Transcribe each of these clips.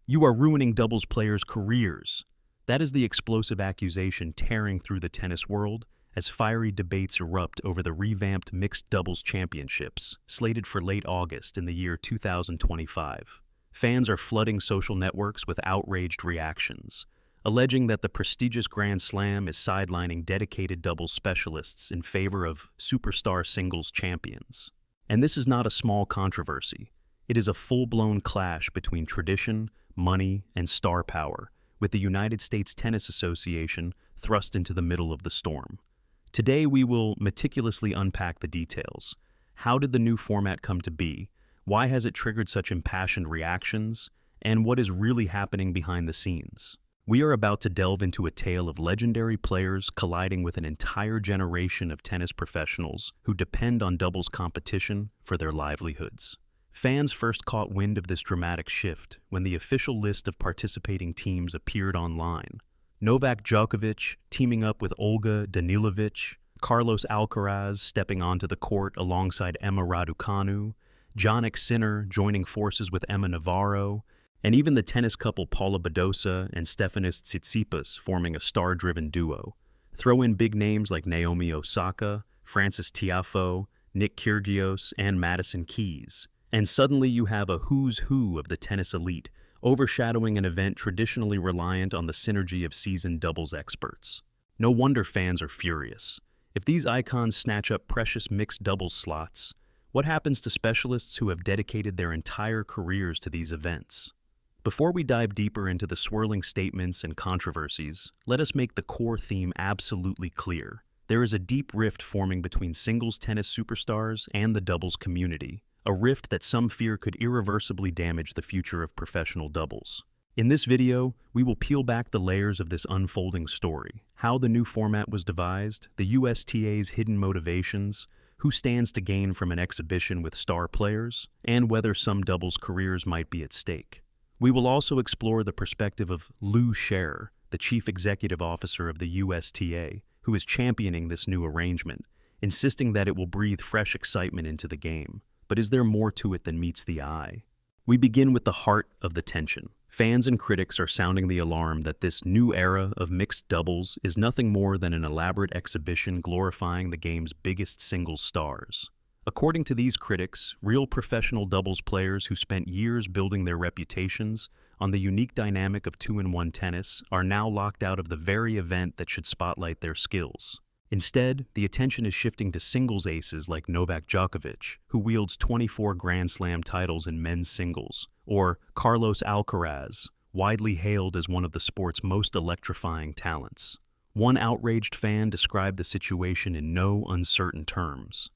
"You are ruining doubles players' careers." That is the explosive accusation tearing through the tennis world as fiery debates erupt over the revamped mixed doubles championships, slated for late August in the year 2025. Fans are flooding social networks with outraged reactions, alleging that the prestigious Grand Slam is sidelining dedicated doubles specialists in favor of superstar singles champions. And this is not a small controversy. It is a full-blown clash between tradition, money, and star power, with the United States Tennis Association thrust into the middle of the storm. Today we will meticulously unpack the details. How did the new format come to be? Why has it triggered such impassioned reactions? And what is really happening behind the scenes? We are about to delve into a tale of legendary players colliding with an entire generation of tennis professionals who depend on doubles competition for their livelihoods. Fans first caught wind of this dramatic shift when the official list of participating teams appeared online. Novak Djokovic teaming up with Olga Danilovic, Carlos Alcaraz stepping onto the court alongside Emma Raducanu, Jannik Sinner joining forces with Emma Navarro, and even the tennis couple Paula Badosa and Stefanos Tsitsipas forming a star-driven duo. Throw in big names like Naomi Osaka, Frances Tiafoe, Nick Kyrgios, and Madison Keys. And suddenly you have a who's who of the tennis elite, overshadowing an event traditionally reliant on the synergy of seasoned doubles experts. No wonder fans are furious. If these icons snatch up precious mixed doubles slots, what happens to specialists who have dedicated their entire careers to these events? Before we dive deeper into the swirling statements and controversies, let us make the core theme absolutely clear. There is a deep rift forming between singles tennis superstars and the doubles community, a rift that some fear could irreversibly damage the future of professional doubles. In this video, we will peel back the layers of this unfolding story, how the new format was devised, the USTA's hidden motivations, who stands to gain from an exhibition with star players, and whether some doubles careers might be at stake. We will also explore the perspective of Lou Scherer, the chief executive officer of the USTA, who is championing this new arrangement, insisting that it will breathe fresh excitement into the game. But is there more to it than meets the eye? We begin with the heart of the tension. Fans and critics are sounding the alarm that this new era of mixed doubles is nothing more than an elaborate exhibition glorifying the game's biggest singles stars. According to these critics, real professional doubles players who spent years building their reputations on the unique dynamic of two-in-one tennis are now locked out of the very event that should spotlight their skills. Instead, the attention is shifting to singles aces like Novak Djokovic, who wields 24 Grand Slam titles in men's singles, or Carlos Alcaraz, widely hailed as one of the sport's most electrifying talents. One outraged fan described the situation in no uncertain terms.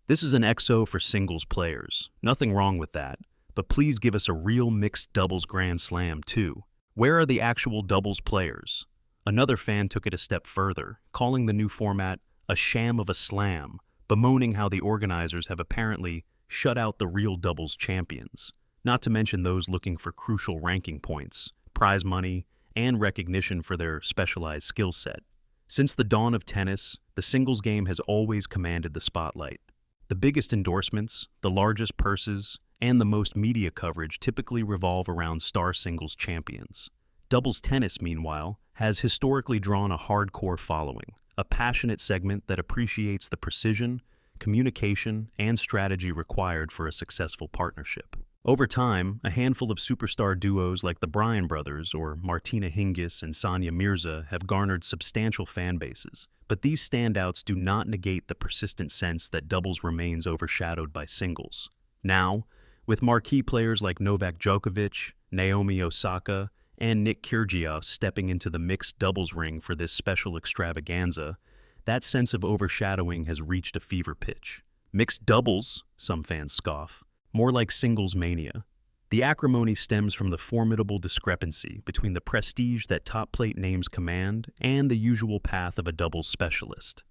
"This is an XO for singles players. Nothing wrong with that. But please give us a real mixed doubles Grand Slam, too. Where are the actual doubles players?" Another fan took it a step further, calling the new format a sham of a slam, bemoaning how the organizers have apparently shut out the real doubles champions, not to mention those looking for crucial ranking points, prize money, and recognition for their specialized skill set. Since the dawn of tennis, the singles game has always commanded the spotlight. The biggest endorsements, the largest purses, and the most media coverage typically revolve around star singles champions. Doubles tennis, meanwhile, has historically drawn a hardcore following, a passionate segment that appreciates the precision, communication, and strategy required for a successful partnership. Over time, a handful of superstar duos like the Bryan brothers or Martina Hingis and Sania Mirza have garnered substantial fan bases, but these standouts do not negate the persistent sense that doubles remains overshadowed by singles. Now, with marquee players like Novak Djokovic, Naomi Osaka, and Nick Kyrgios stepping into the mixed doubles ring for this special extravaganza, that sense of overshadowing has reached a fever pitch. Mixed doubles, some fans scoff, more like singles mania. The acrimony stems from the formidable discrepancy between the prestige that top-plate names command and the usual path of a doubles specialist.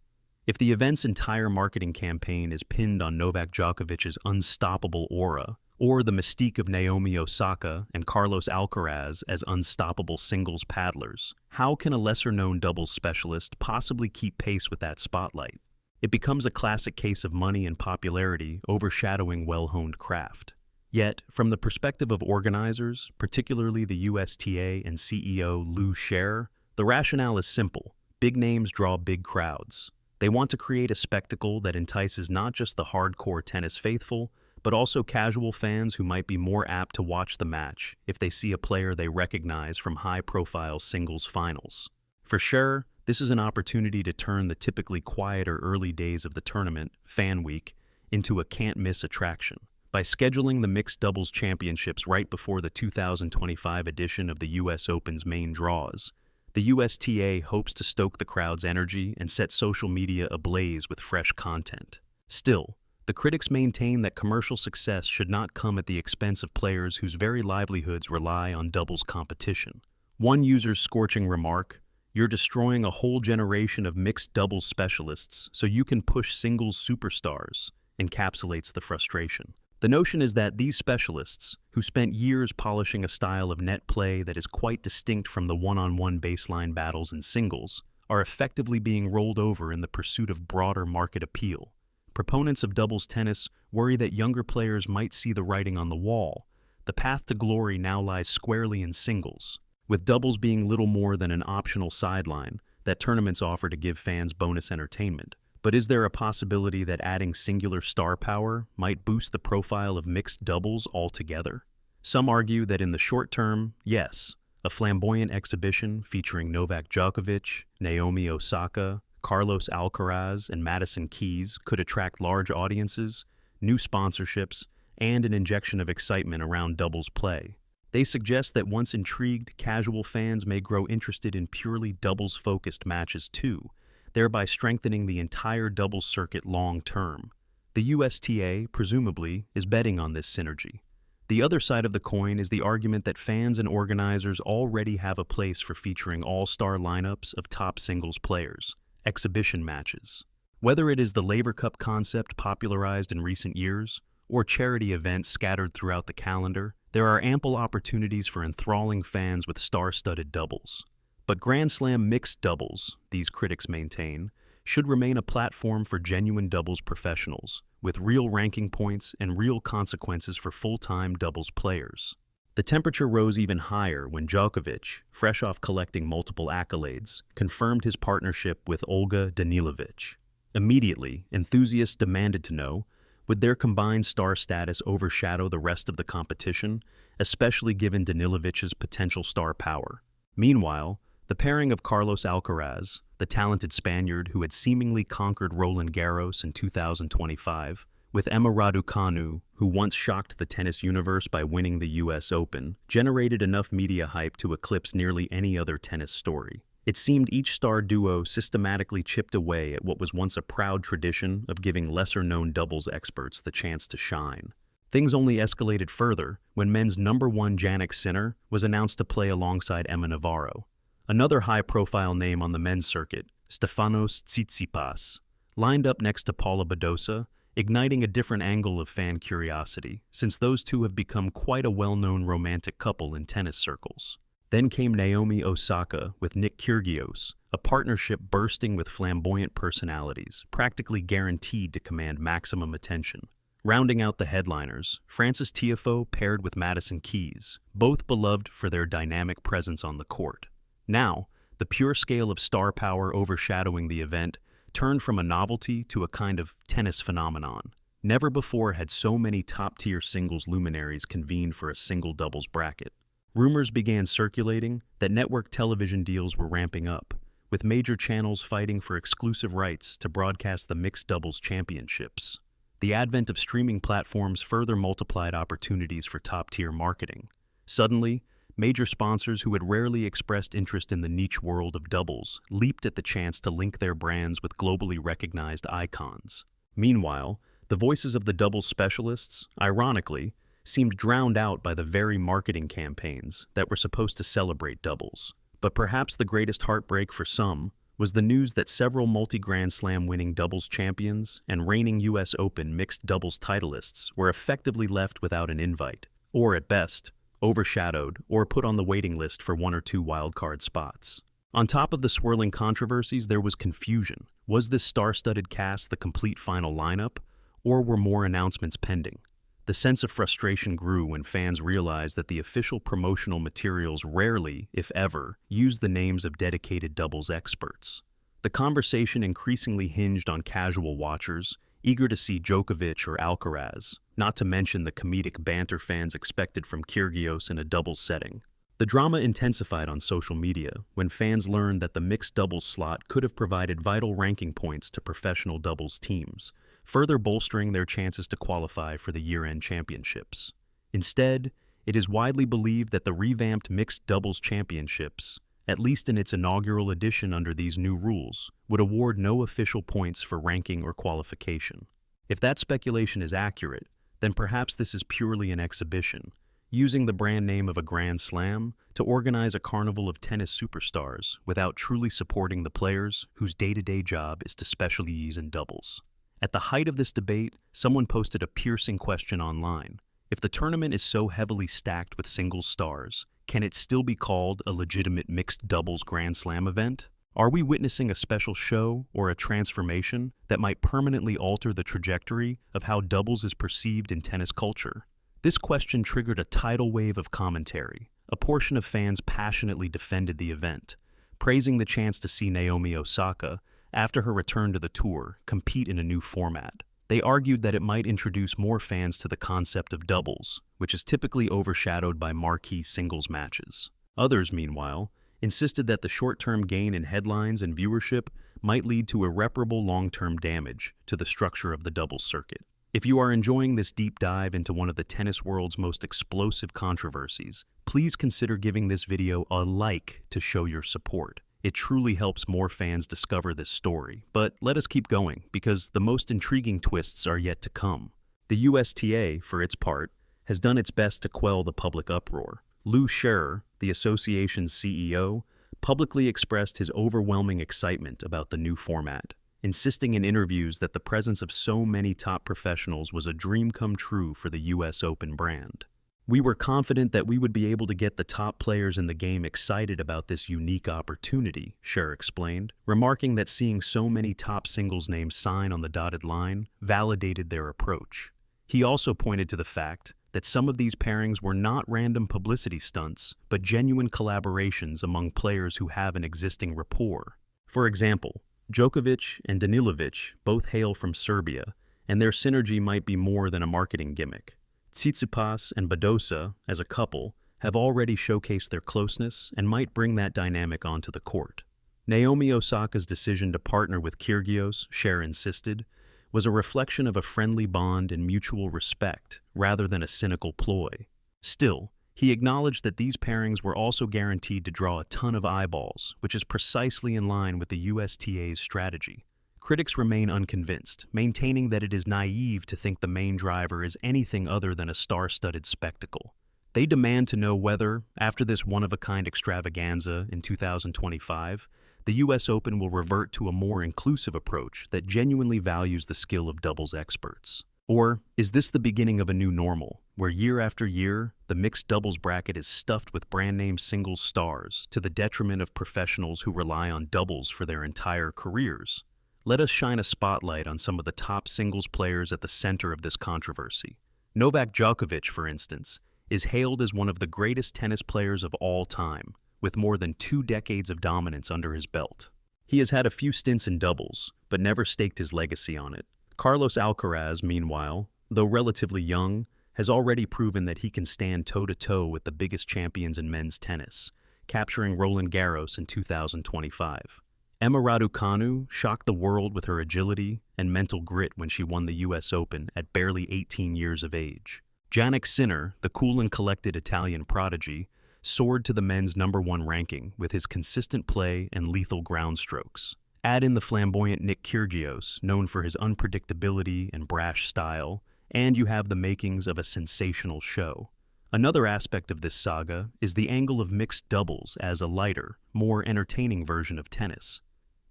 If the event's entire marketing campaign is pinned on Novak Djokovic's unstoppable aura, or the mystique of Naomi Osaka and Carlos Alcaraz as unstoppable singles paddlers, how can a lesser-known doubles specialist possibly keep pace with that spotlight? It becomes a classic case of money and popularity overshadowing well-honed craft. Yet, from the perspective of organizers, particularly the USTA and CEO Lou Scher, the rationale is simple. Big names draw big crowds. They want to create a spectacle that entices not just the hardcore tennis faithful, but also casual fans who might be more apt to watch the match if they see a player they recognize from high-profile singles finals. For Scher, this is an opportunity to turn the typically quieter early days of the tournament, Fan Week, into a can't-miss attraction. By scheduling the mixed doubles championships right before the 2025 edition of the US Open's main draws, the USTA hopes to stoke the crowd's energy and set social media ablaze with fresh content. Still, the critics maintain that commercial success should not come at the expense of players whose very livelihoods rely on doubles competition. One user's scorching remark, "You're destroying a whole generation of mixed doubles specialists so you can push singles superstars," encapsulates the frustration. The notion is that these specialists, who spent years polishing a style of net play that is quite distinct from the one-on-one baseline battles in singles, are effectively being rolled over in the pursuit of broader market appeal. Proponents of doubles tennis worry that younger players might see the writing on the wall. The path to glory now lies squarely in singles, with doubles being little more than an optional sideline that tournaments offer to give fans bonus entertainment. But is there a possibility that adding singular star power might boost the profile of mixed doubles altogether? Some argue that in the short term, yes, a flamboyant exhibition featuring Novak Djokovic, Naomi Osaka, Carlos Alcaraz, and Madison Keys could attract large audiences, new sponsorships, and an injection of excitement around doubles play. They suggest that once intrigued, casual fans may grow interested in purely doubles-focused matches too, thereby strengthening the entire doubles circuit long-term. The USTA, presumably, is betting on this synergy. The other side of the coin is the argument that fans and organizers already have a place for featuring all-star lineups of top singles players, exhibition matches. Whether it is the Laver Cup concept popularized in recent years, or charity events scattered throughout the calendar, there are ample opportunities for enthralling fans with star-studded doubles. But Grand Slam mixed doubles, these critics maintain, should remain a platform for genuine doubles professionals, with real ranking points and real consequences for full-time doubles players. The temperature rose even higher when Djokovic, fresh off collecting multiple accolades, confirmed his partnership with Olga Danilovic. Immediately, enthusiasts demanded to know, would their combined star status overshadow the rest of the competition, especially given Danilovic's potential star power? Meanwhile, the pairing of Carlos Alcaraz, the talented Spaniard who had seemingly conquered Roland Garros in 2025, with Emma Raducanu, who once shocked the tennis universe by winning the US Open, generated enough media hype to eclipse nearly any other tennis story. It seemed each star duo systematically chipped away at what was once a proud tradition of giving lesser-known doubles experts the chance to shine. Things only escalated further when men's #1 Jannik Sinner was announced to play alongside Emma Navarro. Another high-profile name on the men's circuit, Stefanos Tsitsipas, lined up next to Paula Badosa, igniting a different angle of fan curiosity, since those two have become quite a well-known romantic couple in tennis circles. Then came Naomi Osaka with Nick Kyrgios, a partnership bursting with flamboyant personalities, practically guaranteed to command maximum attention. Rounding out the headliners, Frances Tiafoe paired with Madison Keys, both beloved for their dynamic presence on the court. Now, the pure scale of star power overshadowing the event turned from a novelty to a kind of tennis phenomenon. Never before had so many top-tier singles luminaries convened for a single doubles bracket. Rumors began circulating that network television deals were ramping up, with major channels fighting for exclusive rights to broadcast the mixed doubles championships. The advent of streaming platforms further multiplied opportunities for top-tier marketing. Suddenly, major sponsors who had rarely expressed interest in the niche world of doubles leaped at the chance to link their brands with globally recognized icons. Meanwhile, the voices of the doubles specialists, ironically, seemed drowned out by the very marketing campaigns that were supposed to celebrate doubles. But perhaps the greatest heartbreak for some was the news that several multi-Grand Slam winning doubles champions and reigning US Open mixed doubles titleists were effectively left without an invite, or at best, overshadowed or put on the waiting list for one or two wildcard spots. On top of the swirling controversies, there was confusion. Was this star-studded cast the complete final lineup, or were more announcements pending? The The sense of frustration grew when fans realized that the official promotional materials rarely, if ever, used the names of dedicated doubles experts. The conversation increasingly hinged on casual watchers, eager to see Djokovic or Alcaraz, not to mention the comedic banter fans expected from Kyrgios in a doubles setting. The drama intensified on social media when fans learned that the mixed doubles slot could have provided vital ranking points to professional doubles teams, further bolstering their chances to qualify for the year-end championships. Instead, it is widely believed that the revamped mixed doubles championships, at least in its inaugural edition under these new rules, would award no official points for ranking or qualification. If that speculation is accurate, then perhaps this is purely an exhibition, using the brand name of a Grand Slam to organize a carnival of tennis superstars without truly supporting the players whose day-to-day job is to specialize in doubles. At the height of this debate, someone posted a piercing question online. If the tournament is so heavily stacked with singles stars, can it still be called a legitimate mixed doubles Grand Slam event? Are we witnessing a special show or a transformation that might permanently alter the trajectory of how doubles is perceived in tennis culture? This question triggered a tidal wave of commentary. A portion of fans passionately defended the event, praising the chance to see Naomi Osaka, after her return to the tour, compete in a new format. They argued that it might introduce more fans to the concept of doubles, which is typically overshadowed by marquee singles matches. Others, meanwhile, insisted that the short-term gain in headlines and viewership might lead to irreparable long-term damage to the structure of the doubles circuit. If you are enjoying this deep dive into one of the tennis world's most explosive controversies, please consider giving this video a like to show your support. It truly helps more fans discover this story. But let us keep going, because the most intriguing twists are yet to come. The USTA, for its part, has done its best to quell the public uproar. Lou Scherer, the association's CEO, publicly expressed his overwhelming excitement about the new format, insisting in interviews that the presence of so many top professionals was a dream come true for the US Open brand. We were confident that we would be able to get the top players in the game excited about this unique opportunity, Scherer explained, remarking that seeing so many top singles names sign on the dotted line validated their approach. He also pointed to the fact that some of these pairings were not random publicity stunts, but genuine collaborations among players who have an existing rapport. For example, Djokovic and Danilovic both hail from Serbia, and their synergy might be more than a marketing gimmick. Tsitsipas and Badosa, as a couple, have already showcased their closeness and might bring that dynamic onto the court. Naomi Osaka's decision to partner with Kyrgios, Scherer insisted, was a reflection of a friendly bond and mutual respect rather than a cynical ploy. Still, he acknowledged that these pairings were also guaranteed to draw a ton of eyeballs, which is precisely in line with the USTA's strategy. Critics remain unconvinced, maintaining that it is naive to think the main driver is anything other than a star-studded spectacle. They demand to know whether, after this one-of-a-kind extravaganza in 2025, the US Open will revert to a more inclusive approach that genuinely values the skill of doubles experts. Or is this the beginning of a new normal, where year after year, the mixed doubles bracket is stuffed with brand-name singles stars to the detriment of professionals who rely on doubles for their entire careers? Let us shine a spotlight on some of the top singles players at the center of this controversy. Novak Djokovic, for instance, is hailed as one of the greatest tennis players of all time, with more than 2 decades of dominance under his belt. He has had a few stints in doubles, but never staked his legacy on it. Carlos Alcaraz, meanwhile, though relatively young, has already proven that he can stand toe-to-toe with the biggest champions in men's tennis, capturing Roland Garros in 2025. Emma Raducanu shocked the world with her agility and mental grit when she won the US Open at barely 18 years of age. Jannik Sinner, the cool and collected Italian prodigy, soared to the men's #1 ranking with his consistent play and lethal ground strokes. Add in the flamboyant Nick Kyrgios, known for his unpredictability and brash style, and you have the makings of a sensational show. Another aspect of this saga is the angle of mixed doubles as a lighter, more entertaining version of tennis.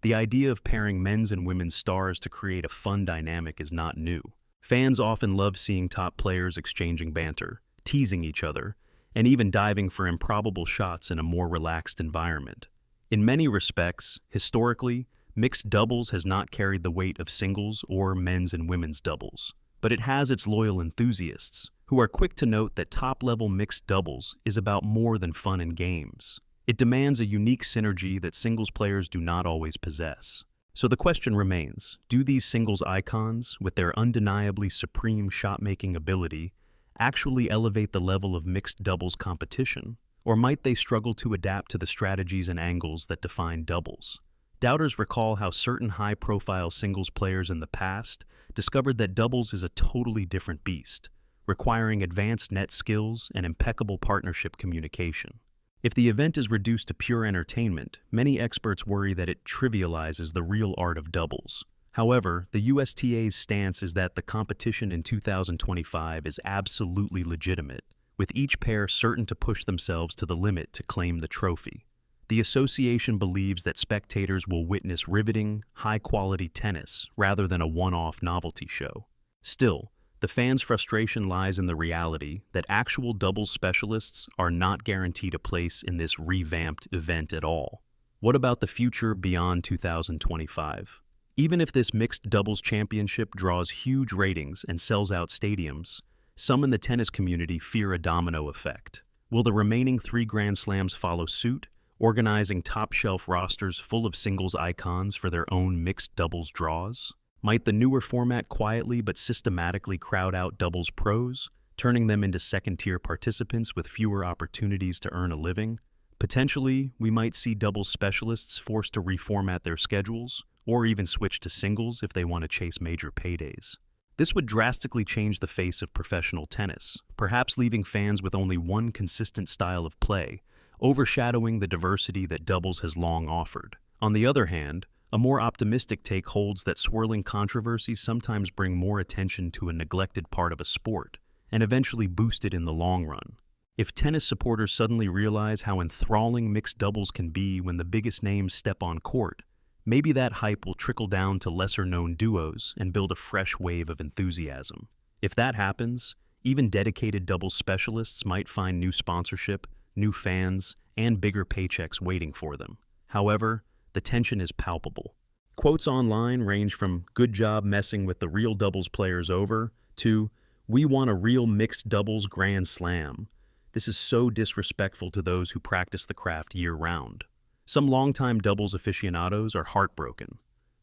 The idea of pairing men's and women's stars to create a fun dynamic is not new. Fans often love seeing top players exchanging banter, teasing each other, and even diving for improbable shots in a more relaxed environment. In many respects, historically, mixed doubles has not carried the weight of singles or men's and women's doubles. but it has its loyal enthusiasts, who are quick to note that top-level mixed doubles is about more than fun and games. It demands a unique synergy that singles players do not always possess. So the question remains, do these singles icons, with their undeniably supreme shot-making ability, actually elevate the level of mixed doubles competition? Or might they struggle to adapt to the strategies and angles that define doubles? Doubters recall how certain high-profile singles players in the past discovered that doubles is a totally different beast, requiring advanced net skills and impeccable partnership communication. If the event is reduced to pure entertainment, many experts worry that it trivializes the real art of doubles. However, the USTA's stance is that the competition in 2025 is absolutely legitimate, with each pair certain to push themselves to the limit to claim the trophy. The association believes that spectators will witness riveting, high-quality tennis rather than a one-off novelty show. Still, the fans' frustration lies in the reality that actual doubles specialists are not guaranteed a place in this revamped event at all. What about the future beyond 2025? Even if this mixed doubles championship draws huge ratings and sells out stadiums, some in the tennis community fear a domino effect. Will the remaining 3 Grand Slams follow suit, organizing top-shelf rosters full of singles icons for their own mixed doubles draws? Might the newer format quietly but systematically crowd out doubles pros, turning them into second-tier participants with fewer opportunities to earn a living? Potentially, we might see doubles specialists forced to reformat their schedules, or even switch to singles if they want to chase major paydays. This would drastically change the face of professional tennis, perhaps leaving fans with only one consistent style of play, overshadowing the diversity that doubles has long offered. On the other hand, a more optimistic take holds that swirling controversies sometimes bring more attention to a neglected part of a sport, and eventually boost it in the long run. If tennis supporters suddenly realize how enthralling mixed doubles can be when the biggest names step on court, maybe that hype will trickle down to lesser-known duos and build a fresh wave of enthusiasm. If that happens, even dedicated doubles specialists might find new sponsorship, new fans, and bigger paychecks waiting for them. However, the tension is palpable. Quotes online range from "good job messing with the real doubles players over" to "we want a real mixed doubles grand slam." This is so disrespectful to those who practice the craft year-round. Some longtime doubles aficionados are heartbroken.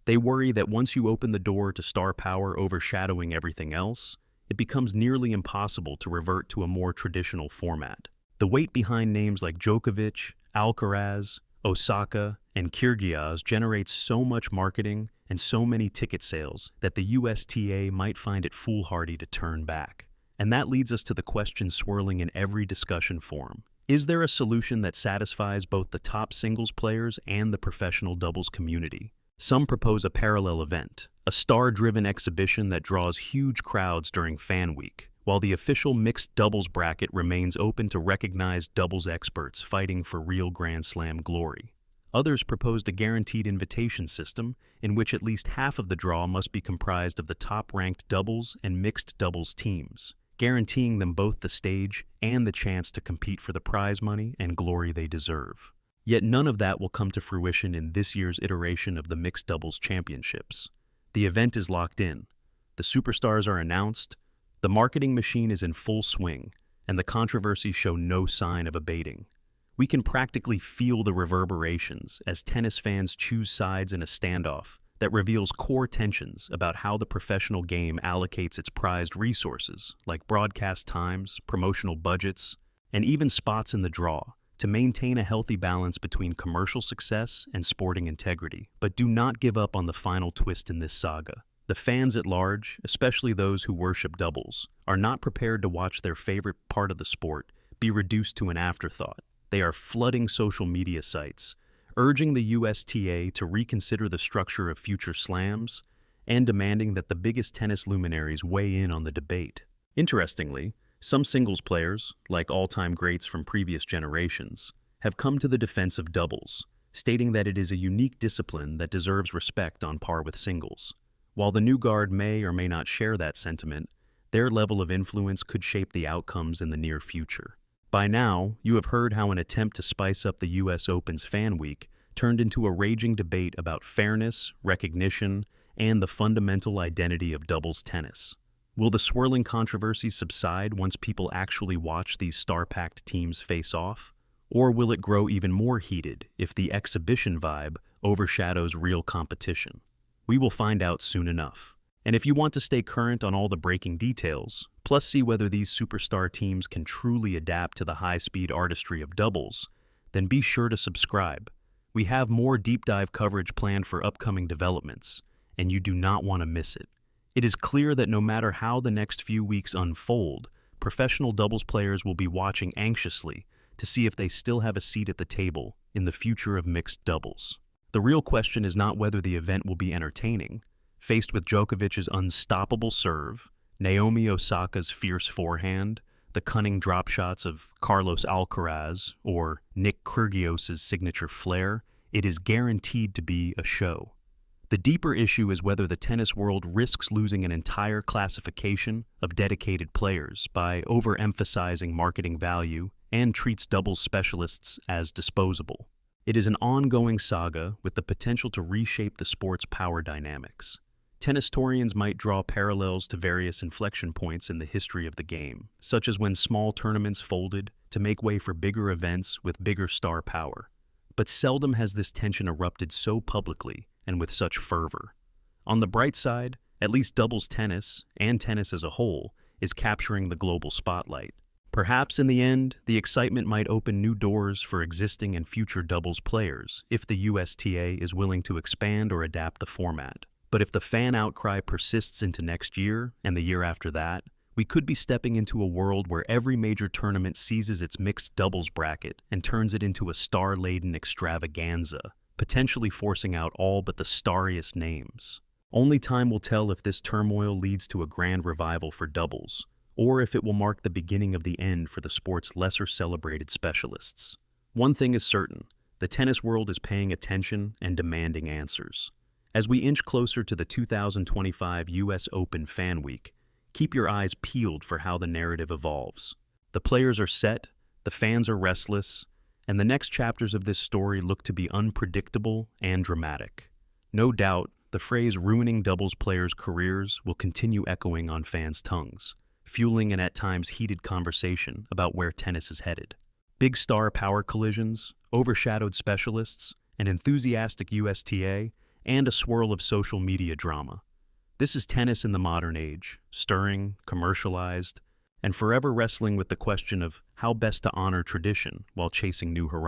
They worry that once you open the door to star power overshadowing everything else, it becomes nearly impossible to revert to a more traditional format. The weight behind names like Djokovic, Alcaraz, Osaka, and Kyrgios generates so much marketing and so many ticket sales that the USTA might find it foolhardy to turn back. And that leads us to the question swirling in every discussion forum. Is there a solution that satisfies both the top singles players and the professional doubles community? Some propose a parallel event, a star-driven exhibition that draws huge crowds during Fan Week, while the official mixed doubles bracket remains open to recognized doubles experts fighting for real Grand Slam glory. Others proposed a guaranteed invitation system in which at least half of the draw must be comprised of the top-ranked doubles and mixed doubles teams, guaranteeing them both the stage and the chance to compete for the prize money and glory they deserve. Yet none of that will come to fruition in this year's iteration of the Mixed Doubles Championships. The event is locked in, the superstars are announced, the marketing machine is in full swing, and the controversies show no sign of abating. We can practically feel the reverberations as tennis fans choose sides in a standoff that reveals core tensions about how the professional game allocates its prized resources, like broadcast times, promotional budgets, and even spots in the draw, to maintain a healthy balance between commercial success and sporting integrity. But do not give up on the final twist in this saga. The fans at large, especially those who worship doubles, are not prepared to watch their favorite part of the sport be reduced to an afterthought. They are flooding social media sites, urging the USTA to reconsider the structure of future slams, and demanding that the biggest tennis luminaries weigh in on the debate. Interestingly, some singles players, like all-time greats from previous generations, have come to the defense of doubles, stating that it is a unique discipline that deserves respect on par with singles. While the new guard may or may not share that sentiment, their level of influence could shape the outcomes in the near future. By now, you have heard how an attempt to spice up the US Open's Fan Week turned into a raging debate about fairness, recognition, and the fundamental identity of doubles tennis. Will the swirling controversy subside once people actually watch these star-packed teams face off? Or will it grow even more heated if the exhibition vibe overshadows real competition? We will find out soon enough. And if you want to stay current on all the breaking details, plus see whether these superstar teams can truly adapt to the high-speed artistry of doubles, then be sure to subscribe. We have more deep dive coverage planned for upcoming developments, and you do not want to miss it. It is clear that no matter how the next few weeks unfold, professional doubles players will be watching anxiously to see if they still have a seat at the table in the future of mixed doubles. The real question is not whether the event will be entertaining. Faced with Djokovic's unstoppable serve, Naomi Osaka's fierce forehand, the cunning drop shots of Carlos Alcaraz, or Nick Kyrgios's signature flair, it is guaranteed to be a show. The deeper issue is whether the tennis world risks losing an entire classification of dedicated players by overemphasizing marketing value and treats doubles specialists as disposable. It is an ongoing saga with the potential to reshape the sport's power dynamics. Tennistorians might draw parallels to various inflection points in the history of the game, such as when small tournaments folded to make way for bigger events with bigger star power. But seldom has this tension erupted so publicly and with such fervor. On the bright side, at least doubles tennis, and tennis as a whole, is capturing the global spotlight. Perhaps in the end, the excitement might open new doors for existing and future doubles players if the USTA is willing to expand or adapt the format. But if the fan outcry persists into next year and the year after that, we could be stepping into a world where every major tournament seizes its mixed doubles bracket and turns it into a star-laden extravaganza, potentially forcing out all but the starriest names. Only time will tell if this turmoil leads to a grand revival for doubles, or if it will mark the beginning of the end for the sport's lesser celebrated specialists. One thing is certain, the tennis world is paying attention and demanding answers. As we inch closer to the 2025 US Open Fan Week, keep your eyes peeled for how the narrative evolves. The players are set, the fans are restless, and the next chapters of this story look to be unpredictable and dramatic. No doubt, the phrase ruining doubles players' careers will continue echoing on fans' tongues, fueling an at times heated conversation about where tennis is headed. Big star power collisions, overshadowed specialists, an enthusiastic USTA, and a swirl of social media drama. This is tennis in the modern age, stirring, commercialized, and forever wrestling with the question of how best to honor tradition while chasing new horizons.